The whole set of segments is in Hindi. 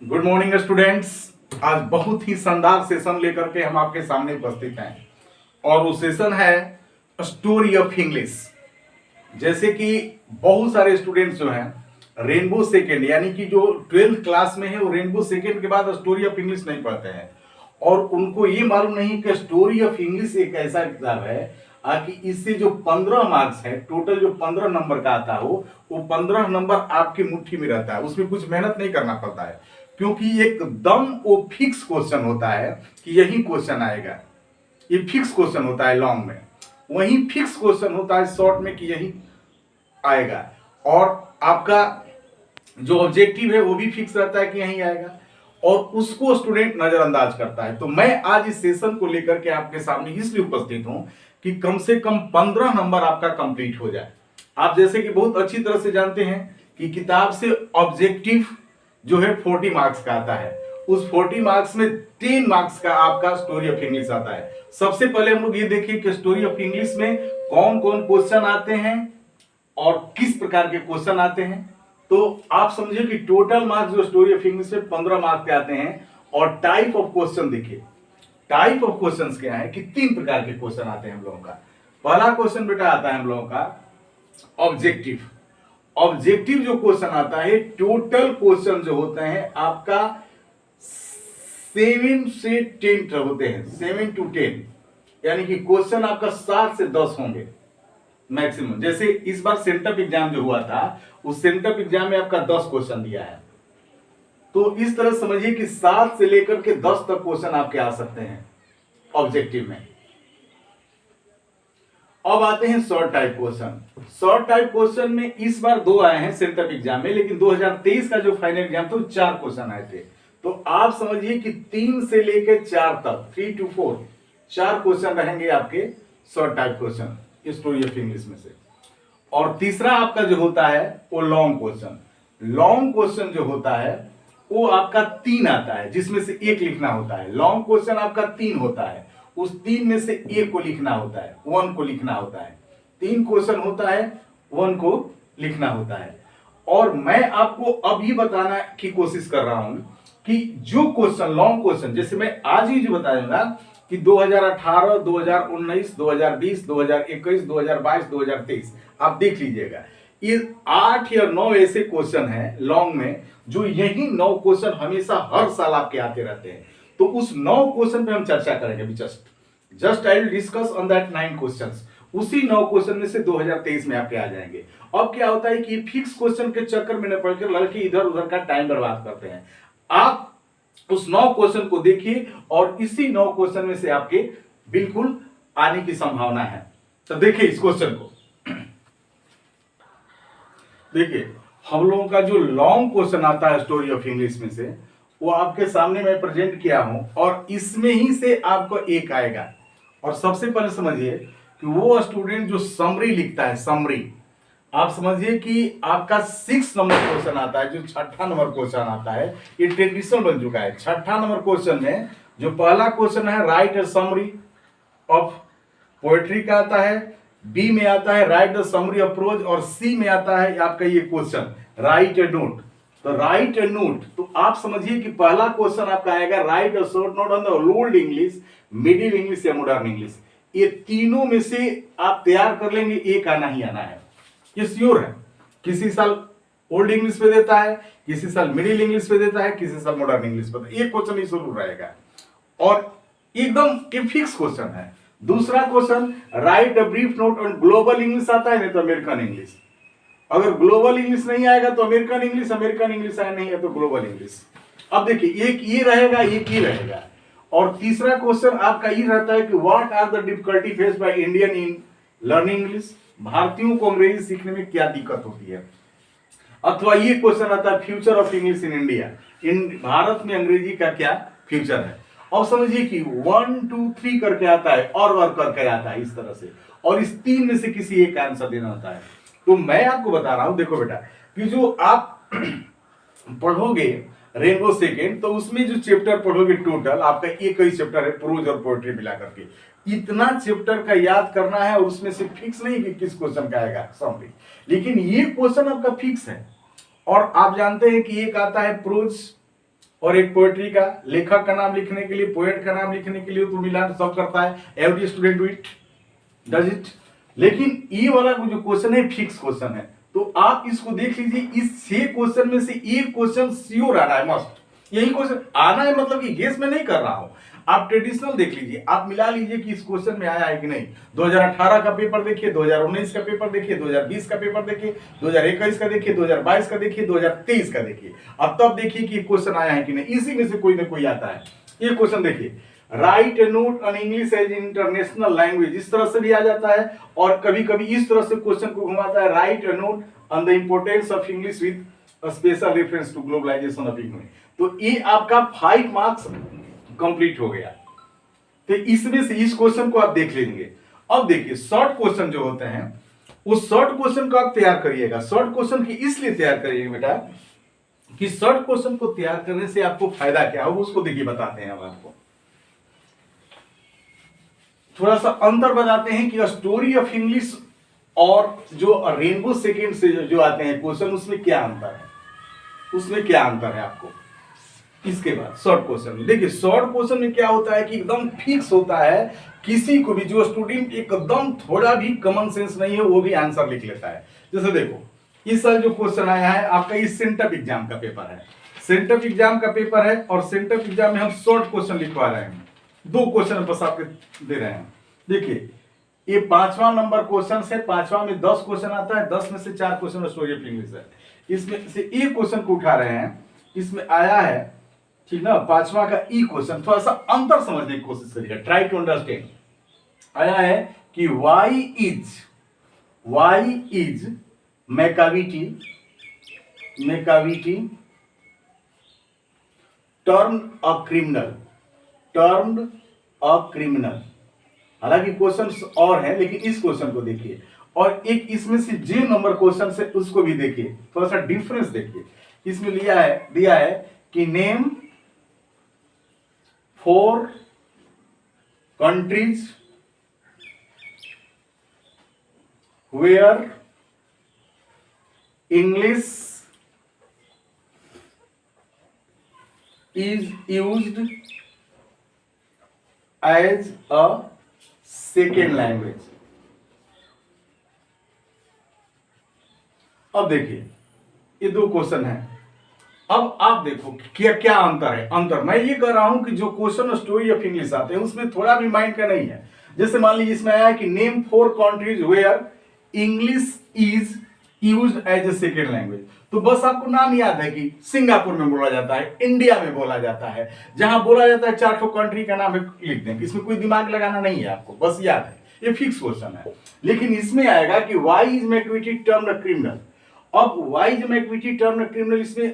Good morning students. आज बहुत ही शानदार सेशन लेकर के हम आपके सामने उपस्थित हैं और वो सेशन है स्टोरी ऑफ इंग्लिश। जैसे कि बहुत सारे स्टूडेंट्स जो हैं रेनबो सेकेंड यानी कि जो 12th क्लास में है वो रेनबो सेकेंड के बाद स्टोरी ऑफ इंग्लिश नहीं पढ़ते हैं और उनको ये मालूम नहीं कि स्टोरी ऑफ इंग्लिश एक ऐसा किताब है कि इससे जो 15 मार्क्स है, टोटल जो 15 नंबर का आता हो वो 15 नंबर आपकी मुट्ठी में रहता है। उसमें कुछ मेहनत नहीं करना पड़ता है क्योंकि एकदम वो फिक्स क्वेश्चन होता है कि यही क्वेश्चन आएगा। ये फिक्स क्वेश्चन होता है लॉन्ग में, वही फिक्स क्वेश्चन होता है शॉर्ट में कि यही आएगा। और आपका जो ऑब्जेक्टिव है वो भी फिक्स रहता है कि यही आएगा और उसको स्टूडेंट नजरअंदाज करता है। तो मैं आज इस सेशन को लेकर के आपके सामने इसलिए उपस्थित हूं कि कम से कम 15 नंबर आपका कंप्लीट हो जाए। आप जैसे कि बहुत अच्छी तरह से जानते हैं कि किताब से ऑब्जेक्टिव जो है 40 मार्क्स का आता है, उस 40 मार्क्स में 10 मार्क्स का आपका स्टोरी ऑफ इंग्लिश आता है। सबसे पहले हम लोग ये देखिए कि स्टोरी ऑफ इंग्लिश में कौन कौन क्वेश्चन आते हैं और किस प्रकार के क्वेश्चन आते हैं। तो आप समझिए कि टोटल मार्क्स जो स्टोरी ऑफ इंग्लिश में 15 मार्क्स के आते हैं। और टाइप ऑफ क्वेश्चन देखिए, टाइप ऑफ क्वेश्चंस क्या है कि 3 प्रकार के क्वेश्चन आते हैं हम लोगों का। पहला क्वेश्चन बेटा आता है हम लोगों का ऑब्जेक्टिव। ऑब्जेक्टिव जो क्वेश्चन आता है, टोटल क्वेश्चन जो होते हैं आपका 7 से 10 होते हैं, 7 to 10 यानी कि क्वेश्चन आपका 7 से 10 होंगे मैक्सिमम। जैसे इस बार सेंटअप एग्जाम जो हुआ था उस सेंटअप एग्जाम में आपका 10 क्वेश्चन दिया है। तो इस तरह समझिए कि 7 से लेकर के 10 तक क्वेश्चन आपके आ सकते हैं ऑब्जेक्टिव में। अब आते हैं short type question. Short type question में इस बार 2 आए हैं सेंटअप एग्जाम में, लेकिन 2023 का जो फाइनल एग्जाम था वो 4 क्वेश्चन आए थे। तो आप समझिए कि 3 से लेकर 4 तक, 3 to 4 4 क्वेश्चन रहेंगे आपके short type question story of English में से। और तीसरा आपका जो होता है वो लॉन्ग क्वेश्चन। लॉन्ग क्वेश्चन जो होता है वो आपका 3 आता है जिसमें से एक लिखना होता है। लॉन्ग क्वेश्चन आपका 3 होता है, उस 3 में से एक को लिखना होता है, 1 को लिखना होता है। 3 क्वेश्चन होता है, 1 को लिखना होता है। और मैं आपको अभी बताना की कोशिश कर रहा हूं कि जो क्वेश्चन लॉन्ग क्वेश्चन, जैसे मैं आज ही जो बताऊंगा कि 2018, 2019, 2020, 2021, 2022, 2023 आप देख लीजिएगा। ये 8 या 9 ऐसे क्वेश्चन हैं लॉन्ग में जो यही 9 क्वेश्चन हमेशा हर साल आपके आते रहते हैं। तो उस 9 क्वेश्चन पे हम चर्चा करेंगे। Just I will discuss on that 9 questions. उसी 9 क्वेश्चन में से 2023 में आपके आ जाएंगे। अब क्या होता है कि फिक्स क्वेश्चन के चक्कर में न पड़कर लड़के इधर उधर का टाइम बर्बाद करते हैं। आप उस 9 क्वेश्चन को देखिए और इसी 9 क्वेश्चन में से आपके बिल्कुल आने की संभावना है। तो देखिए इस क्वेश्चन को, देखिए हम लोगों का जो लॉन्ग क्वेश्चन आता है स्टोरी ऑफ इंग्लिश में से वो आपके सामने मैं प्रेजेंट किया हूं और इसमें ही से आपको एक आएगा। और सबसे पहले समझिए कि वो स्टूडेंट जो समरी लिखता है, समरी, आप समझिए कि आपका 6 नंबर क्वेश्चन आता है, जो 6ठा नंबर क्वेश्चन आता है, ये ट्रेडिशनल बन चुका है। 6ठा नंबर क्वेश्चन में जो पहला क्वेश्चन है write A summary of poetry का आता है, बी में आता है right the summary of pros और सी में आता है आपका ये क्वेश्चन राइट ए नोट। तो राइट ए नोट, तो आप समझिए कि पहला क्वेश्चन आपका आएगा right a short note on the old English, middle English या मॉडर्न इंग्लिश। ये तीनों में से आप तैयार कर लेंगे, एक आना ही आना है, ये श्योर है। किसी साल ओल्ड इंग्लिश पे देता है, किसी साल मिडिल इंग्लिश पे देता है, किसी साल मॉडर्न इंग्लिश पे, एक क्वेश्चन ही जरूर रहेगा और एकदम के फिक्स क्वेश्चन है। दूसरा question right a brief note on global English आता है, नहीं तो अमेरिकन इंग्लिश। अगर ग्लोबल इंग्लिश नहीं आएगा तो अमेरिकन इंग्लिश, अमेरिकन इंग्लिश आया नहीं है तो ग्लोबल इंग्लिश। अब देखिए एक ये रहेगा, एक ही रहेगा। और तीसरा क्वेश्चन आपका ये रहता है कि what are the difficulty face by Indian in learning English, भारतीयों को अंग्रेजी सीखने में क्या दिक्कत होती है। अथवा ये क्वेश्चन आता है future of English in India, in Bharat में अंग्रेजी का क्या फ्यूचर है। और समझिए कि 1 2 3 करके आता है और वर्क करके आता है इस तरह से, और इस 3 में से किसी एक का आंसर देना होता है। तो मैं आपको बता रहा हूं, देखो बेटा कि जो आप पढ़ोगे रेनबो सेकेंड, तो उसमें जो चैप्टर पढ़ोगे टोटल आपका एक ही चैप्टर है प्रोज और पोएट्री मिला करके। इतना चैप्टर का याद करना है और उसमें से फिक्स नहीं कि किस क्वेश्चन का आएगा समरी, लेकिन ये क्वेश्चन आपका फिक्स है। और आप जानते हैं कि एक आता है प्रोज और एक पोएट्री का, लेखक का नाम लिखने के लिए, पोएट का नाम लिखने के लिए तो मिलान सब करता है, every student do it, does it. लेकिन ये वाला जो क्वेश्चन है फिक्स क्वेश्चन है, तो आप इसको देख लीजिए, इस 6 क्वेश्चन में से एक क्वेश्चन श्योर आ रहा है, मस्ट यही क्वेश्चन आना है, मतलब कि गेस में नहीं कर रहा हूं। आप ट्रेडिशनल देख लीजिए, आप मिला लीजिए कि इस क्वेश्चन में आया है कि नहीं। 2018 का पेपर देखिए, 2019 का पेपर देखिए, 2020 का पेपर देखिए, 2021 का देखिए, 2022 का देखिए, 2023 का देखिए, अब तब देखिए कि क्वेश्चन आया है कि नहीं। इसी में से कोई ना कोई आता है। ये क्वेश्चन देखिए, write a note on English as international language, इस तरह से भी आ जाता है, और कभी कभी इस तरह से क्वेश्चन को घुमाता है, write a note on the importance of English with special reference to globalisation of economy. तो ये आपका 5 मार्क्स कंप्लीट हो गया। तो इसमें से इस क्वेश्चन को आप देख लेंगे। अब देखिए शॉर्ट क्वेश्चन जो होते हैं, उस शॉर्ट क्वेश्चन को आप तैयार करिएगा। शॉर्ट क्वेश्चन की इसलिए तैयार करिएगा बेटा कि शॉर्ट क्वेश्चन को तैयार करने से आपको फायदा क्या हो, उसको देखिए बताते हैं। अब आपको थोड़ा सा अंतर बताते हैं कि स्टोरी ऑफ इंग्लिश और जो रेनबो सेकेंड से जो आते हैं क्वेश्चन, उसमें क्या अंतर है, उसमें क्या अंतर है आपको। इसके बाद शॉर्ट क्वेश्चन में देखिए, शॉर्ट क्वेश्चन में क्या होता है कि एकदम फिक्स होता है, किसी को भी जो स्टूडेंट एकदम थोड़ा भी कॉमन सेंस नहीं है वो भी आंसर लिख लेता है। जैसे देखो इस साल जो क्वेश्चन आया है आपका, इस सेंटअप एग्जाम का पेपर है, सेंटअप एग्जाम का पेपर है, और सेंटअप एग्जाम में हम शॉर्ट क्वेश्चन लिखवा रहे हैं। 2 क्वेश्चन बस आपके दे रहे हैं। देखिए ये 5वां नंबर क्वेश्चन है, 5वां में 10 क्वेश्चन आता है, 10 में से 4 क्वेश्चन स्टोरी ऑफ इंग्लिश है। इसमें से एक क्वेश्चन को उठा रहे हैं, इसमें आया है, ठीक ना, 5वां का ई क्वेश्चन। थोड़ा सा अंतर समझने की कोशिश करिएगा, ट्राई टू अंडरस्टैंड। आया है कि why is Macavity termed a criminal. हालांकि क्वेश्चंस और हैं, लेकिन इस क्वेश्चन को देखिए, और एक इसमें से जे नंबर क्वेश्चन से उसको भी देखिए, थोड़ा सा डिफरेंस देखिए। इसमें दिया है कि name 4 countries where English is used as a second language. अब देखिए ये 2 क्वेश्चन है। अब आप देखो क्या क्या अंतर है। अंतर मैं ये कह रहा हूं कि जो क्वेश्चन स्टोरी ऑफ इंग्लिश आते हैं उसमें थोड़ा भी माइंड का नहीं है। जैसे मान लीजिए इसमें आया कि name 4 countries where English is used as a second language, तो बस आपको नाम याद है कि सिंगापुर में बोला जाता है, इंडिया में बोला जाता है, जहां बोला जाता है 4 कंट्री का नाम लिख दें। इसमें कोई दिमाग लगाना नहीं है, आपको बस याद है, ये फिक्स क्वेश्चन है। लेकिन इसमें आएगा कि why is McVitie termed criminal. अब Y is McVitie termed criminal, इसमें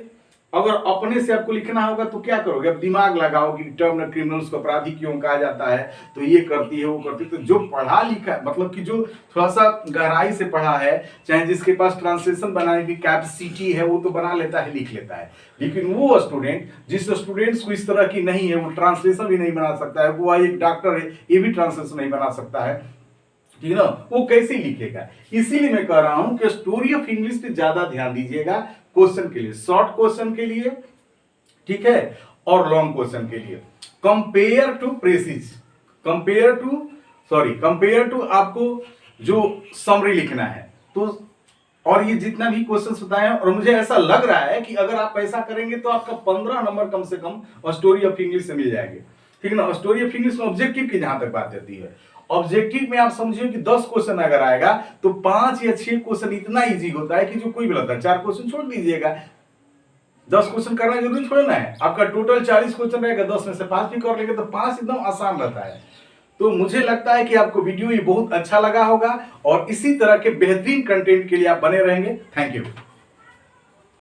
अगर अपने से आपको लिखना होगा तो क्या करोगे, अब दिमाग लगाओ कि टर्म्ड क्रिमिनल्स को अपराधी क्यों कहा जाता है, तो ये करती है वो करती है। तो जो पढ़ा लिखा मतलब कि जो थोड़ा सा गहराई से पढ़ा है, चाहे जिसके पास ट्रांसलेशन बनाने की कैपेसिटी है, वो तो बना लेता है, लिख लेता है। लेकिन वो स्टूडेंट जिस स्टूडेंट्स को इस तरह की नहीं है, वो ट्रांसलेशन भी नहीं बना सकता है, वो एक डॉक्टर है ये भी ट्रांसलेशन नहीं बना सकता है, ठीक है ना, वो कैसे लिखेगा। इसीलिए मैं कह रहा हूं कि स्टोरी ऑफ इंग्लिश पे ज्यादा ध्यान दीजिएगा क्वेश्चन के लिए, शॉर्ट क्वेश्चन के लिए, ठीक है, और लॉन्ग क्वेश्चन के लिए। कंपेयर टू आपको जो समरी लिखना है, तो और ये जितना भी क्वेश्चन बताए हैं, और मुझे ऐसा लग रहा है कि अगर आप ऐसा करेंगे तो आपका 15 नंबर कम से कम स्टोरी ऑफ इंग्लिश से मिल जाएंगे, ठीक है ना। स्टोरी ऑफ इंग्लिश में ऑब्जेक्टिव की जहां तक बात आती है, ऑब्जेक्टिव में आप समझिए कि 10 क्वेश्चन अगर आएगा तो 5 या 6 क्वेश्चन इतना इजी होता है कि जो कोई भी लगता है 4 क्वेश्चन छोड़ दीजिएगा, 10 क्वेश्चन करना जरूरी छोड़ना है। आपका टोटल 40 क्वेश्चन रहेगा, 10 में से 5 भी कर लेंगे तो 5 एकदम आसान रहता है। तो मुझे लगता है कि आपको वीडियो ये बहुत अच्छा लगा होगा, और इसी तरह के बेहतरीन कंटेंट के लिए आप बने रहेंगे। Thank you.